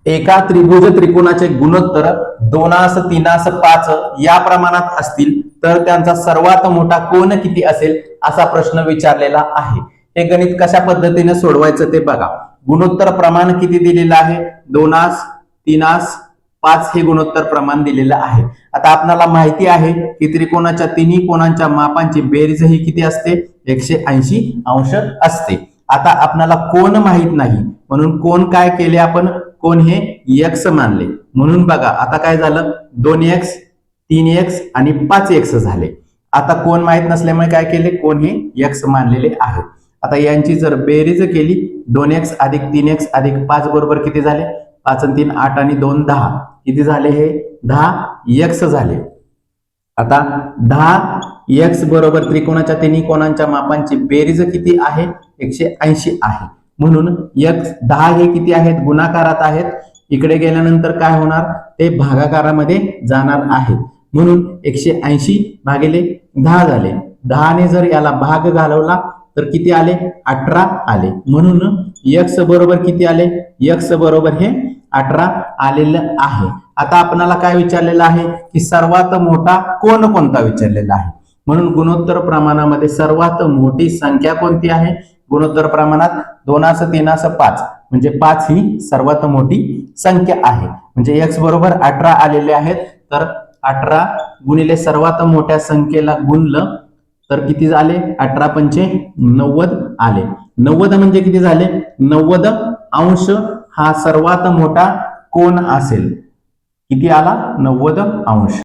एका त्रिभुज त्रिकोणाचे गुणोत्तर 2 3 5 या प्रमाणात असतील तर त्यांचा सर्वात मोठा कोन किती असेल असा प्रश्न विचारलेला आहे। हे गणित कशा पद्धतीने सोडवायचं ते बघा। गुणोत्तर प्रमाण किती दिलेलं आहे? 2 3 5 हे गुणोत्तर प्रमाण दिलेलं आहे। आता आपल्याला माहिती आहे की त्रिकोणाच्या तिन्ही कोणांच्या मापांची बेरीज ही किती असते? 180 अंश असते। आता आपल्याला कोन माहित नाही म्हणून कोन काय केले आपण? कोन हे x मानले म्हणून बघा आता काय झालं 2x 3x आणि 5x झाले। आता कोन माहित नसल्यामुळे काय केले? कोन हे x मानलेले आहे। आता यांची जर बेरीज केली 2x अधिक 3x अधिक 5 बरोबर किती झाले? 5 आणि 3 8 आणि 2 10 किती झाले? हे 10x झाले। आता 10x बरोबर त्रिकोणाच्या तिन्ही कोणांच्या मापांची बेरीज किती आहे? 180 आहे म्हणून x 10 हे किती आहेत? गुणाकारात आहेत। इकडे गेल्यानंतर काय होणार? ते भागाकारामध्ये जाणार आहेत म्हणून 180 भागिले 10 झाले। 10 ने जर याला भाग घालवला तर किती आले? 18 आले म्हणून x बरोबर किती आले? x बरोबर हे 18 आलेलं आहे। आता आपल्याला काय विचारलेलं आहे की सर्वात मोठा कोन कोणता विचारलेला आहे म्हणून गुणोत्तर प्रमाणामध्ये सर्वात मोठी संख्या कोणती आहे? गुणोत्तर प्रमाणात 2 3 5 म्हणजे 5 ही सर्वात मोठी संख्या आहे म्हणजे x बरोबर 18 आलेले आहेत। तर 18 गुणिले सर्वात मोठ्या संख्येला गुणलं तर किती झाले? 18 पंचे 90 आले। 90 म्हणजे किती झाले? 90 अंश हा सर्वात मोठा कोन असेल। किती आला? 90 अंश।